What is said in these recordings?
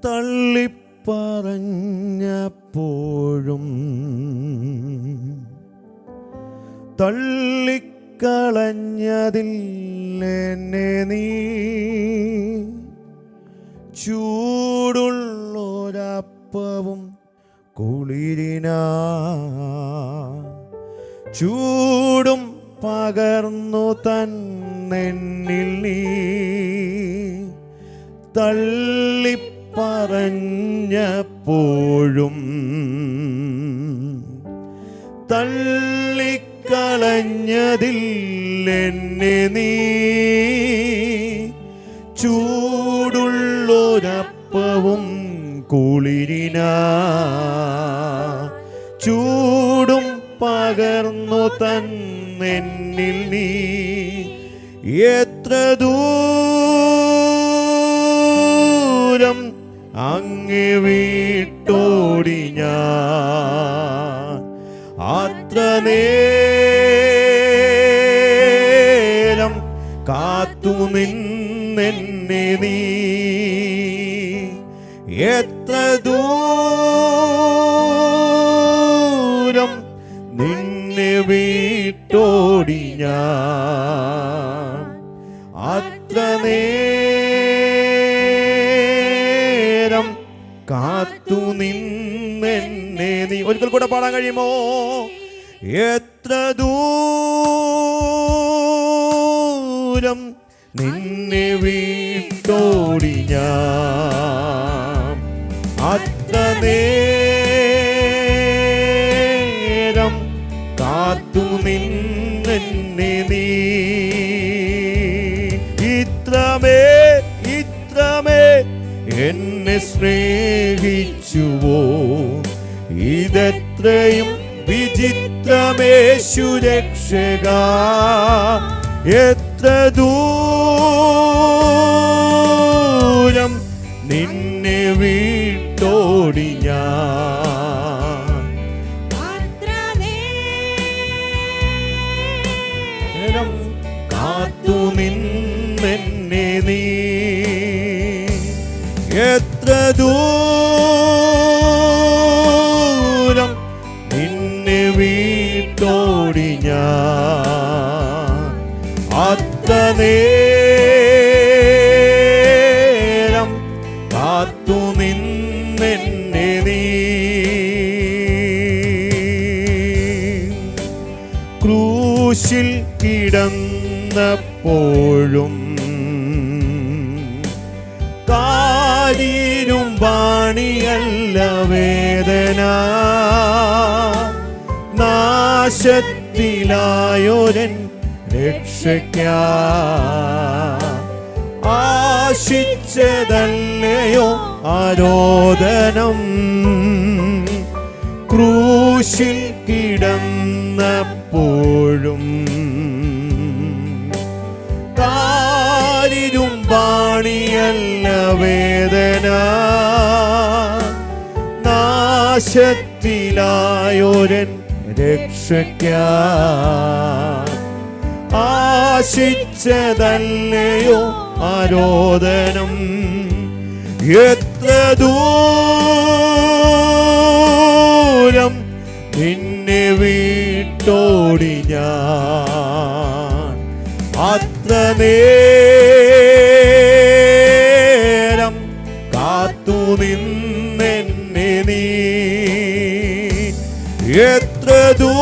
തള്ളിപ്പറഞ്ഞപ്പോഴും തള്ളിക്കളഞ്ഞതില്ലെന്നെ നീ, ചൂടുള്ളൊരപ്പവും കുളിരിനാ ചൂടും പകർന്നു തന്നെന്നിൽ നീ, തള്ളിപ്പറഞ്ഞപ്പോഴും തള്ളിക്കളഞ്ഞതില്ലെന്നെ നീ, ചൂടുള്ളൊരപ്പവും കുളിരിനാ ചൂടും പകർന്നു തന്നെന്നിൽ നീ, എത്ര ദൂരം അങ്ങേ വിട്ടോടി ഞാൻ, അത്ര നേരം കാത്തു നിന്നെന്നെ നീ, എത്ര ദൂരം നിന്നെ വിട്ടോടി ഞാൻ, അത്ര നേരം കാത്തു നിന്നെന്നെ നീ. ഒരിക്കൽ കൂടെ പാടാൻ കഴിയുമോ? എത്ര ദൂരം നിന്നെ വിട്ടോടി ഞാൻ, അത്ര നേരം കാത്തു നിന്നെന്നെ നീ, ഇത്രമേ എന്നെ സ്നേഹിച്ചുവോ, ഇതെത്രയും വിചിത്രമേശു രക്ഷകാ, എത്ര ദൂരം നിന്നെ വിട്ടോടി ഞാൻ, കാത്തു നിന്നെന്നെ നീ, എത്ര ദൂരം നിന്നെ വിട്ടോടി ഞാൻ, അത്ര നേരം കാത്തു നിന്നെന്നെ നീ. ക്രൂശിൽ കിടന്നപ്പോഴും കാരിരും വാണിയല്ല വേദന, നാശത്തിലായൊരൻ രക്ഷയ്ക്കാ ആശിച്ചതല്ലയോ ആരോദനം, ക്രൂശിൽ കിടന്നപ്പോഴും കാരിരും വാണിയല്ല വേദന, നാശത്തിലായൊരൻ രക്ഷയ്ക്കാ ആശിച്ചതല്ലയോ ആരോദനം, എത്ര ദൂരം നിന്നെ വിട്ടോടി ഞാൻ, അത്ര നേരം കാത്തു നിന്നെന്നെ നീ, എത്ര ദൂരം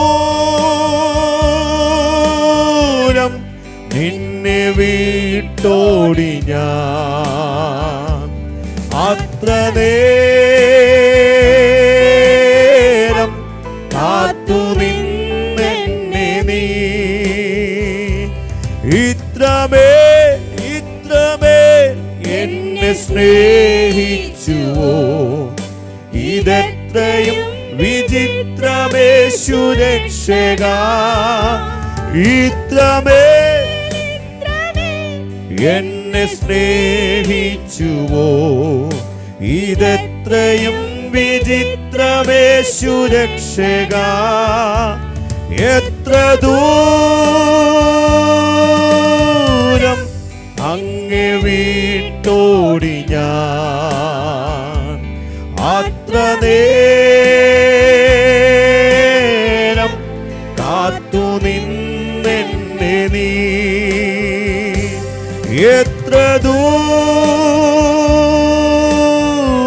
നിന്നെ വിട്ടോടി ഞാൻ, അത്ര നേരം കാത്തു നിന്നെന്നെ നീ, ഇത്രമേ എന്നെ സ്നേഹിച്ചുവോ, ഇതെത്രയും വിചിത്രമേശു രക്ഷകാ, ഇത്രമേ എന്നെ സ്നേഹിച്ചുവോ, ഇതെത്രയും വിചിത്രമേശു രക്ഷകാ, എത്ര ദൂരം അങ്ങേ വിട്ടോടി ഞാൻ,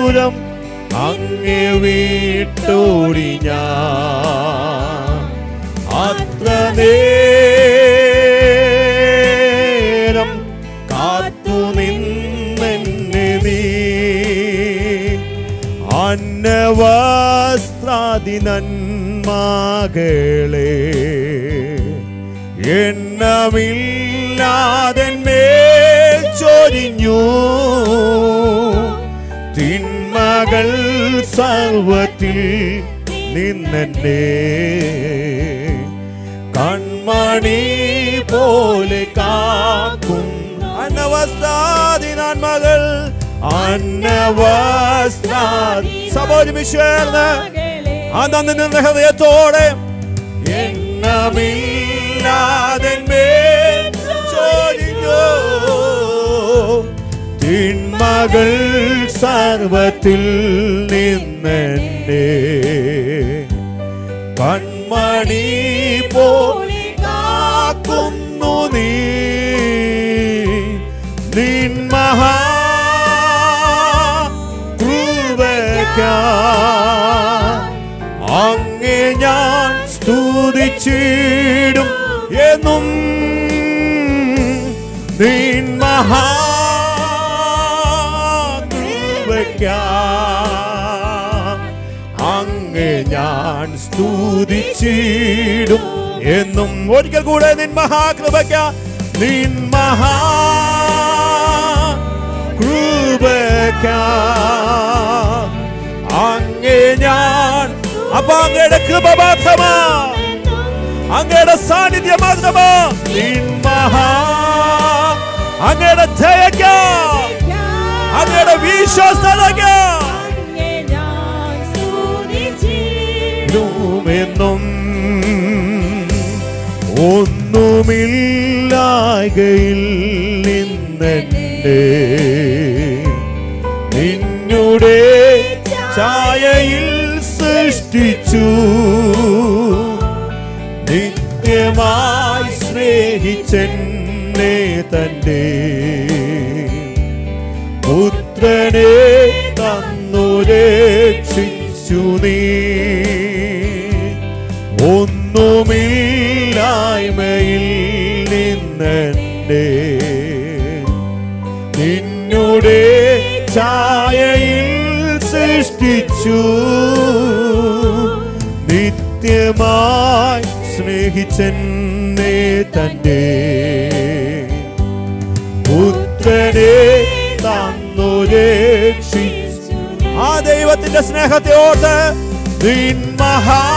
ദൂരം അങ്ങേ വിട്ടോടി ഞാൻ. അത്ര നേരം കാത്തു നിന്നെന്നെ നീ അന്നവസ്ത്രാദി നന്മകളെ എണ്ണമില്ലാതെന്മേൽ ചൊരിഞ്ഞു. തിന്മകൾ സർവത്തിൽ നിന്നെ കൺമണി പോലെ കാക്കും. അന്നവസ്ത്രാദി നന്മകൾ അന്നവസ്ത്രാദി സഭോജിമിച്ചേർന്ന് അന്ന് നിന്ന ഹൃദയത്തോടെ എണ്ണമില്ലാതെന്മേൽ ചൊരിഞ്ഞു. തിന്മകൾ സർവത്തിൽ നിന്നെ കൺമണി പോലെ കാക്കുന്നു നീ. നിൻ മഹാകൃപയ്ക്കായി അങ്ങേ ഞാൻ സ്തുതിച്ചിടും എന്നും. നിൻ അങ്ങേ ഞാൻ സ്തുതിച്ചിടും എന്നും. ഒരിക്കൽ കൂടെ നിൻ മഹാകൃപയ്ക്ക്, നിൻ മഹാകൃപയ്ക്ക് അങ്ങേ ഞാൻ. അപ്പൊ അങ്ങയുടെ കൃപ മാത്രമാ, അങ്ങയുടെ സാന്നിധ്യം മാത്രമാ. നിൻ അങ്ങയുടെ ദയയ്ക്ക്, അങ്ങയുടെ വിശ്വസ്തതയ്ക്ക് എന്നും. ഒന്നുമില്ലായ്കയിൽ നിന്നെ നിന്നുടെ ഛായയിൽ സൃഷ്ടിച്ചു. നിത്യമായി സ്നേഹിച്ചെന്നെ തന്റെ പുത്രനെ തന്നു രക്ഷിച്ചു നീ. ഒന്നുമില്ലായ്മയിൽ നിന്നെ നിന്നുടെ ഛായയിൽ സൃഷ്ടിച്ചു. നിത്യമായി സ്നേഹിച്ചെന്നെ തന്റെ പുത്രനെ തന്നു രക്ഷിച്ചു. ആ ദൈവത്തിന്റെ സ്നേഹത്തെ ഓർത്ത് നിൻ മഹാകൃപയ്ക്കായി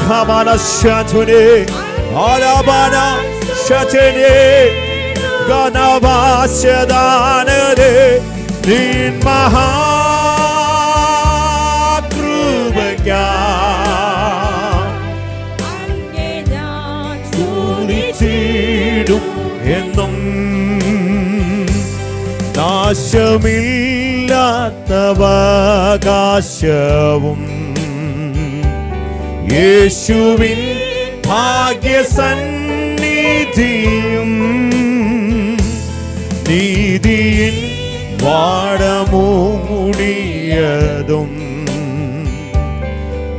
ഖമാനശാചുനെ ആലാബാന ശചനെ ഗണവാസ്യദാനരെ. നിൻ മഹാകൃപയ്ക്കായി സ്തുതിച്ചിടും എന്നും. നാശമില്ലാത്തവകാശവും യേശുവിൻ ഭാഗ്യസന്നിധിയും നീതിയിൻ വാടമൂടിയതും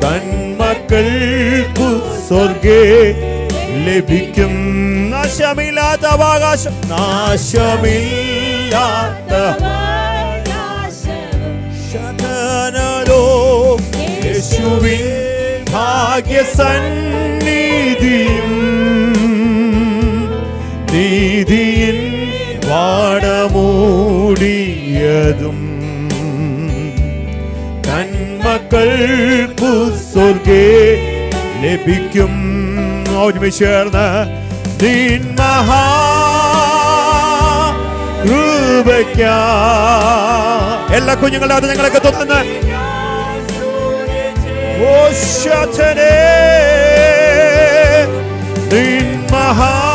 തന്മക്കൾക്കു സ്വർഗേ ലഭിക്കും. നാശമില്ലാത്ത അവകാശം, നാശമില്ലാത്ത യേശുവിൻ ഭാഗ്യസന്നിധിയും നീതിയിൻ വാടമൂടിയതും തന്മക്കൾക്കു സ്വർഗേ ലഭിക്കും. ഒരുമിച്ച് ചേർന്ന് നിൻ മഹാകൃപയ്ക്കായി എല്ലാ കുഞ്ഞുങ്ങളുടെ അത് ഞങ്ങളൊക്കെ തുറന്ന് നിൻ മഹാകൃപയ്ക്കായി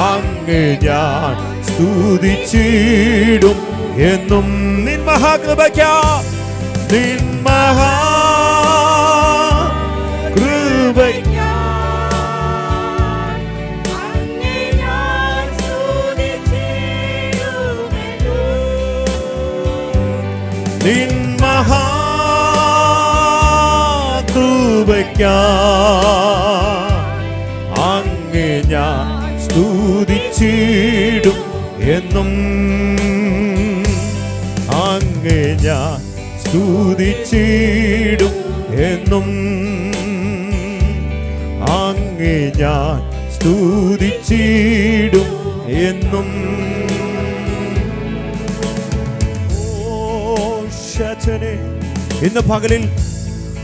അങ്ങ് ഞാൻ സ്തുതിച്ചിടും എന്നും. നിൻ മഹാകൃപയ്ക്കായി, നിൻ മഹാകൃപയ്ക്കായി നിൻ മഹാകൃപയ്ക്കായി അങ്ങേ ഞാൻ സ്തുതിച്ചിടും എന്നും. അങ്ങേ ഞാൻ സ്തുതിച്ചിടും എന്നും. അങ്ങേ ഞാൻ സ്തുതിച്ചിടും എന്നും. ഇന്ന് പകലിൽ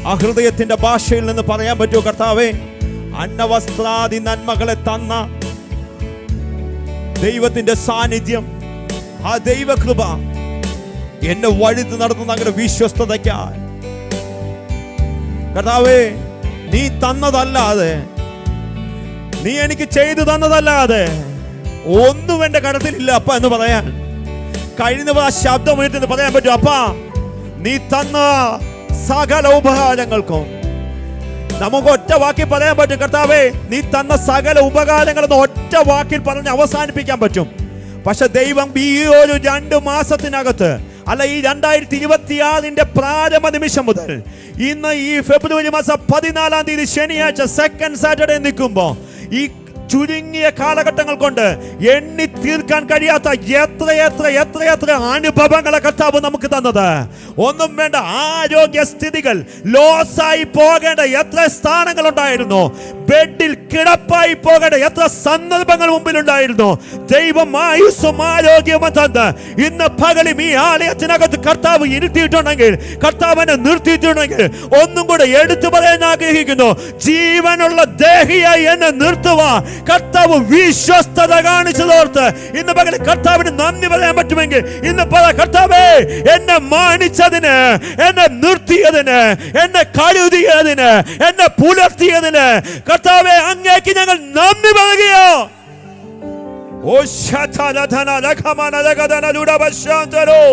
ആ ഹൃദയത്തിന്റെ ഭാഷയിൽ നിന്ന് പറയാൻ പറ്റുമോ? കർത്താവേ, അന്നവസ്ത്രാദി നന്മകളെ തന്ന ദൈവത്തിന്റെ സാന്നിധ്യം, ആ ദൈവകൃപ എന്നെ വഴുതി നടത്തുന്ന അങ്ങനെ വിശ്വസ്തതയ്ക്കായി കർത്താവേ, നീ തന്നതല്ലാതെ, നീ എനിക്ക് ചെയ്തു തന്നതല്ലാതെ ഒന്നും എന്റെ കടത്തിലില്ല അപ്പ എന്ന് പറയാൻ കഴിയുന്നവർ ആ ശബ്ദം ഉയർത്തി പറയാൻ പറ്റും. അപ്പാ, നീ തന്ന സകല ഉപകാരങ്ങൾക്കും നമുക്ക് ഒറ്റ വാക്കിൽ പറയാൻ പറ്റും. കർത്താവേ, നീ തന്ന സകല ഉപകാരങ്ങളെന്ന് ഒറ്റ വാക്കിൽ പറഞ്ഞ് അവസാനിപ്പിക്കാൻ പറ്റും. പക്ഷെ ദൈവം ഈ ഒരു 2 മാസത്തിനകത്ത്, അല്ല, ഈ 2026 പ്രാരംഭ നിമിഷം മുതൽ ഇന്ന് ഈ ഫെബ്രുവരി മാസം 14 തീയതി ശനിയാഴ്ച സെക്കൻഡ് സാറ്റർഡേ നിൽക്കുമ്പോൾ ഈ ചുരുങ്ങിയ കാലഘട്ടങ്ങൾ കൊണ്ട് എണ്ണി തീർക്കാൻ കഴിയാത്ത എത്ര അനുഭവങ്ങളെ കർത്താവ് നമുക്ക് തന്നത്. ഒന്നും വേണ്ട, ആരോഗ്യസ്ഥിതികൾ ലോസായി പോകേണ്ട എത്ര സ്ഥാനങ്ങൾ ഉണ്ടായിരുന്നു. ബെഡിൽ കിടപ്പായി പോകേണ്ട എത്ര സന്ദർഭങ്ങൾ മുമ്പിലുണ്ടായിരുന്നു. ദൈവം ആയുസ്സും ആരോഗ്യവും തന്ന് ഇന്ന് പകലും ഈ ആലയത്തിനകത്ത് കർത്താവ് ഇരുത്തിയിട്ടുണ്ടെങ്കിൽ, കർത്താവിനെ നിർത്തിയിട്ടുണ്ടെങ്കിൽ, ഒന്നും കൂടെ എടുത്തു പറയാൻ ആഗ്രഹിക്കുന്നു. ജീവനുള്ള ദേഹിയായി എന്നെ നിർത്തുവാൻ കർത്താവ് വിശ്വസ്തത കാണിച്ചതോർത്ത് ഇന്ന് പകരം കർത്താവിന് നന്ദി പറയാൻ പറ്റുമെങ്കിൽ ഇന്ന് പറ, കർത്താവേ, എന്നെ മാനിച്ചതിന്, എന്നെ നിർത്തിയതിന്, എന്നെ കരുതിയതിന്, എന്നെ പുലർത്തിയതിന് കർത്താവേ, അങ്ങേക്ക് ഞങ്ങൾ നന്ദി പറയുകയോ. ഓ ശതനധന ലഖമന ലഗദന ലുഡബശാന്തരോ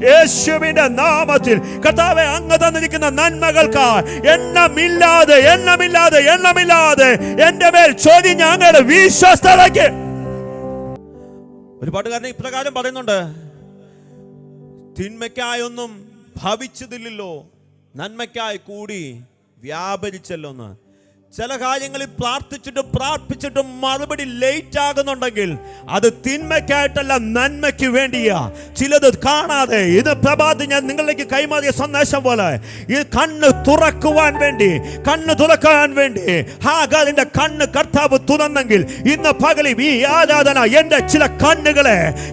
യേശുവിന്റെ നാമത്തിൽ കർത്താവേ, അങ്ങ് തന്നിരിക്കുന്ന നന്മകൾക്ക് എണ്ണമില്ലാതെ എന്റെ മേൽ ചൊരിഞ്ഞ അങ്ങയുടെ വിശ്വസ്തതയ്ക്ക്. ഒരു പാട്ടുകാരൻ ഇപ്രകാരം പറയുന്നുണ്ട്: തിന്മയ്ക്കായൊന്നും ഭവിച്ചതില്ലല്ലോ, നന്മയ്ക്കായി കൂടി വ്യാപരിച്ചല്ലോന്ന്. ചില കാര്യങ്ങളിൽ പ്രാർത്ഥിച്ചിട്ടും മറുപടി ലേറ്റ് ആകുന്നുണ്ടെങ്കിൽ അത് തിന്മയ്ക്കായിട്ടല്ല, നന്മയ്ക്ക് വേണ്ടിയാ. ചിലത് കാണാതെ ഇത് പ്രഭാതം ഞാൻ നിങ്ങളിലേക്ക് കൈമാറിയ സന്ദേശം പോലെ ഈ കണ്ണ് തുറക്കാൻ വേണ്ടി ഹാഗാറിന്റെ കണ്ണ് കർത്താവ് തുറന്നെങ്കിൽ ഇന്ന് പകലിൽ ഈ ആരാധന എന്റെ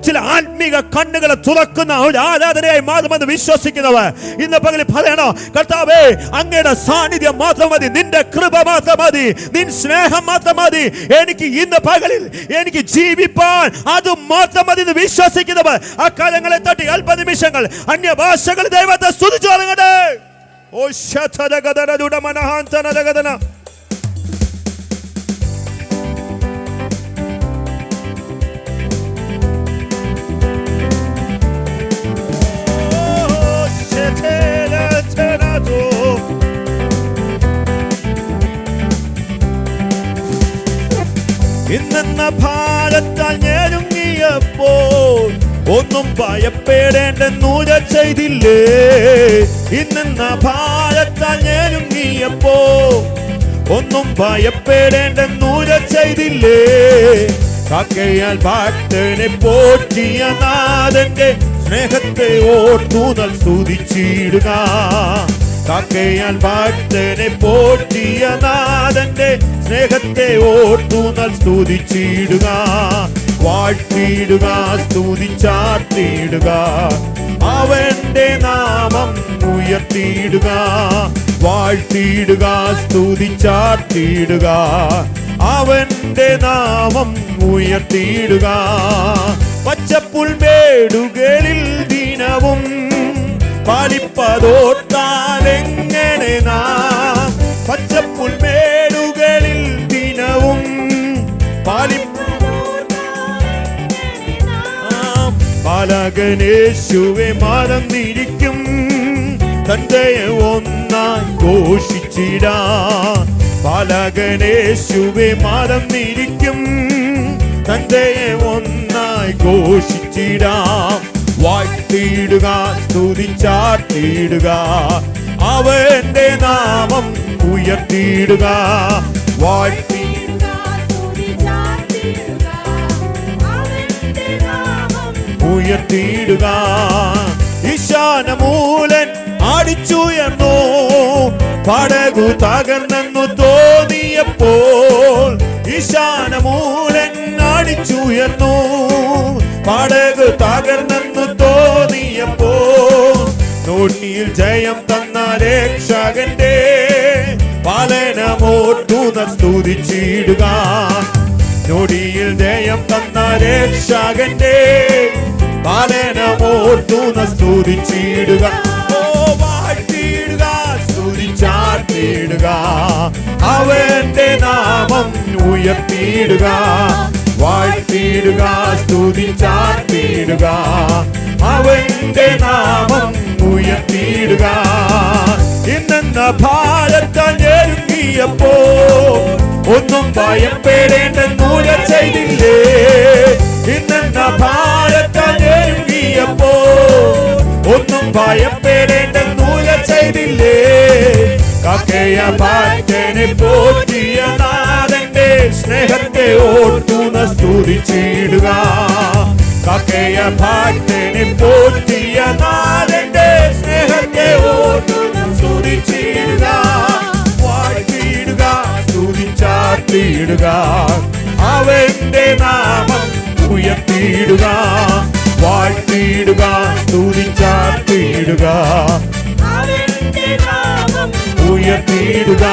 ചില ആത്മീക കണ്ണുകളെ തുറക്കുന്ന ഒരു ആരാധനയായി മാറുമെന്ന് വിശ്വസിക്കുന്നവർ ഇന്ന് പകലിൽ പറയണോ, കർത്താവേ, അങ്ങയുടെ സാന്നിധ്യം മാത്രം മതി, നിന്റെ കൃപ മാത്രം മതി, നിൻ സ്നേഹം മാത്രം മതി എനിക്ക് ഇന്ന് പകലിൽ എനിക്ക് ജീവിപ്പാൻ, അത് മാത്രം മതി എന്ന് വിശ്വസിക്കുന്നവർ ആ കാര്യങ്ങളെ തട്ടി അല്പനിമിഷങ്ങൾ അന്യഭാഷകൾ ദൈവത്തെ സ്തുതിച്ചു തുടങ്ങട്ടെ. ഓ ശതരഗദന ഇന്നെന്ന ഭാരത്താൽ ഞെരുങ്ങിയപ്പോൾ ഒന്നും ഭയപ്പെടേണ്ടെന്നൂര ചെയ്തില്ലേ. ഇന്നെന്ന ഭാരത്താൽ ഞെരുങ്ങിയപ്പോൾ ഒന്നും ഭയപ്പെടേണ്ടെന്നൂര ചെയ്തില്ലേ. കാക്കയാൽ ഭക്തനെ പോറ്റിയ നാഥന്റെ സ്നേഹത്തെ ഓർത്തുനൽ സ്തുതിച്ചിടുക. കാക്കയാൽ ഭക്തനെ പോറ്റിയ നാഥന്റെ സ്നേഹത്തെ ഓർത്തുനൽ സ്തുതിച്ചിടുക. വാഴ്ത്തിയിടുക, സ്തുതിച്ചാർത്തിയിടുക, അവന്റെ നാമം ഉയർത്തിയിടുക. വാഴ്ത്തിയിടുക, സ്തുതിച്ചാർത്തിയിടുക, അവന്റെ നാമം ഉയർത്തിയിടുക. പച്ചപ്പുൽമേടുകളിൽ ദിനവും പാലിപ്പതോർത്താലെങ്ങനെ നാം, പച്ചപ്പുൽമേടുകളിൽ ദിനവും പാലകനേശുവെ മറന്നിരിക്കും, തന്റെ ഒന്നായി ഘോഷിച്ചിടാൻ. പാലകനേശുവെ മറന്നിരിക്കും, തന്റെ ഒന്നായി ഘോഷിച്ചിടാൻ. സ്തുതിച്ചിടാം. വാഴ്ത്തിയിടുക, സ്തുതിച്ചാർത്തിയിടുക, അവന്റെ നാമം ഉയർത്തിയിടുക. വാഴ്ത്തിയിടുക, ഉയർത്തിയിടുക. ഈശാനമൂലൻ അടിച്ചുയർന്നു, പടകു തകർന്നെന്നു തോന്നിയപ്പോൾ. ഈശാനമൂലൻ അടിച്ചുയർന്നു, പടകു തകർന്നെന്നു തോന്നിയപ്പോൾ. തോണിയിൽ ജയം തന്ന രക്ഷകന്റെ പാലനമോർത്തുന സ്തുതിച്ചിടുക. നൊടിയിൽ ജയം തന്ന രക്ഷകന്റെ പാലനമോർത്തുന സ്തുതിച്ചിടുക. ഓ വാഴ്ത്തിയിടുക, സ്തുതിച്ചാർത്തിയിടുക, അവന്റെ നാമം ഉയർത്തിയിടുക. വാഴ്ത്തിയിടുക, സ്തുതിച്ചാർത്തിയിടുക, അവന്റെ നാമം ഉയർത്തിയിടുക. ഇന്നെന്ന ഭാരത്താൽ ഞെരുങ്ങിയപ്പോ ഒന്നും ഭയപ്പെടേണ്ടെന്നൂല ചെയ്തില്ലേ. ഇന്നെന്ന ഭാരത്താൽ ഞെരുങ്ങിയപ്പോ ഒന്നും ഭയപ്പെടേണ്ടെന്നൂല ചെയ്തില്ലേ. കാക്കയ പാറ്റനെ പോറ്റിയ നാഥന്റെ സ്നേഹത്തെ ഓർത്തുന സ്തുതിച്ചിടുക. കാക്കയ പാറ്റനെ പോറ്റിയ നാഥന്റെ സ്നേഹത്തെ ഓർത്തുന സ്തുതിച്ചിടുക. വാഴ്ത്തിയിടുക, സ്തുതിച്ചാർത്തിയിടുക, അവന്റെ നാമം ഉയർത്തിയിടുക. വാഴ്ത്തിയിടുക, സ്തുതിച്ചാർത്തിയിടുക, ഉയർത്തിയിടുക.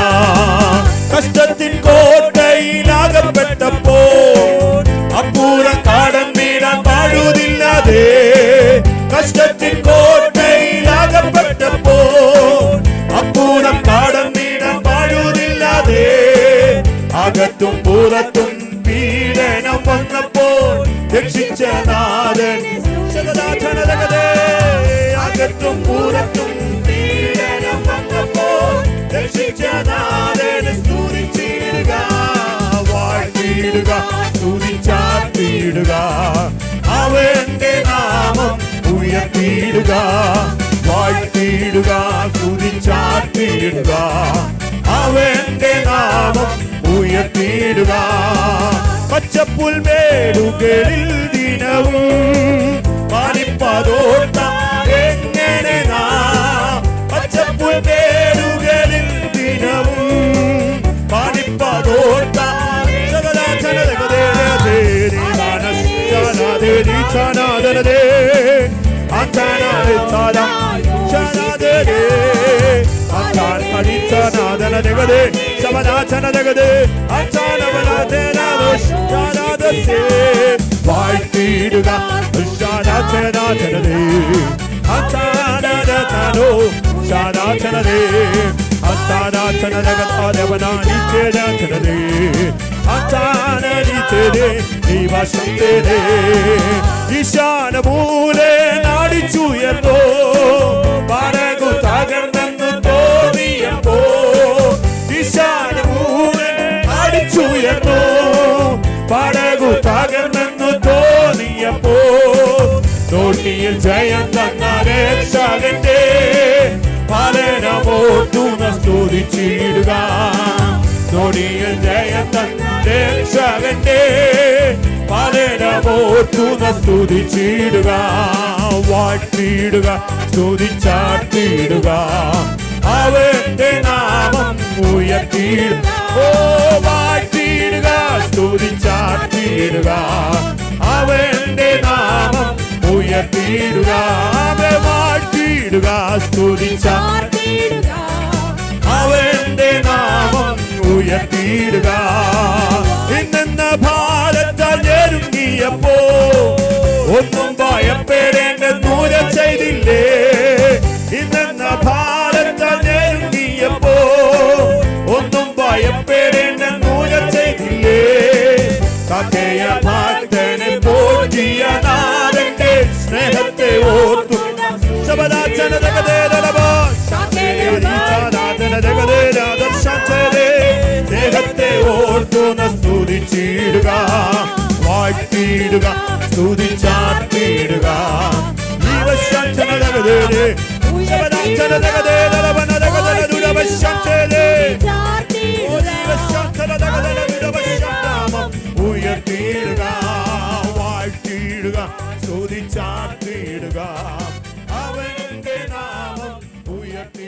കഷ്ടത്തിൻ കോട്ടയിലാകപ്പെട്ടപ്പോ അപ്പൂരം കടന്നിടാൻ പാടുന്നില്ലാതെ. കഷ്ടത്തിൻ കോട്ടയിലാകപ്പെട്ടപ്പോ അപ്പൂരം കടന്നിടാൻ പാടുന്നില്ലാതെ. അകത്തും പുറത്തും പീഡനം വന്നപ്പോൾ രക്ഷിച്ച നാഥൻ ശതനാഥനതകതേ. അകത്തും പുറത്തും പീഡനം വന്നപ്പോൾ രക്ഷിച്ച നാഥനെ സ്തുതിച്ചിടുക. വാഴ്ത്തിയിടുക, സ്തുതിച്ചാർത്തിയിടുക, അവന്റെ നാമം ഉയർത്തിയിടുക. വാഴ്ത്തിയിടുക, സ്തുതിച്ചാർത്തിയിടുക, അവന്റെ നാമം ഉയർത്തിയിടുക. പച്ചപ്പുൽമേടുകളിൽ ദിനവും പാലിപ്പതോർത്ത എങ്ങനെ നാം. പച്ചപ്പുൽമേടുകളിൽ ദിനവും പാലിപ്പതോർത്ത വാഴ്ത്തിയിടുക, ഈശാനമൂലെ നാടിച്ചുയർന്നോ, പടകു തകർന്നെന്നു തോന്നിയപ്പോ. ഈശാനമൂലെ നാടിച്ചുയർന്നോ, പടകു തകർന്നെന്നു തോന്നിയപ്പോ. തോണിയിൽ ജയം തന്ന രക്ഷകന്റെ പാലനമോർത്തുന സ്തുതിച്ചിടുക. തോണിയിൽ ജയം തന്ന രക്ഷകന്റെ പാലനമോർത്തുന സ്തുതിച്ചിടുക. വാഴ്ത്തിയിടുക, സ്തുതിച്ചാർത്തിയിടുക, അവന്റെ നാമം ഉയർത്തിയിടുക. ഓ വാഴ്ത്തിയിടുക, സ്തുതിച്ചാർത്തിയിടുക, അവന്റെ നാമം ഉയർത്തിയിടുക. വാഴ്ത്തിയിടുക, സ്തുതിച്ചാർത്തിയിടുക, അവന്റെ നാമം ഉയർത്തിയിടുക. ഇന്നെന്ന ഭാരത്താൽ ഞെരുങ്ങിയപ്പോ ഒന്നും ഭയപ്പെടേണ്ട ദൂര ചെയ്തില്ലേ. ഇന്നെന്ന ഭാരത്താൽ ഞെരുങ്ങിയപ്പോ ഒന്നും ഭയപ്പെടേണ്ട ദൂര ചെയ്തില്ലേ. കാക്കയ ഭക്തനെ പോറ്റിയ നാഥന്റെ സ്നേഹത്തെ ഓർത്തു സ്നേഹത്തെ ഓർത്തുന സ്തുതിച്ചിടുക. വാഴ്ത്തിയിടുക, സ്തുതിച്ചാർത്തി Oh,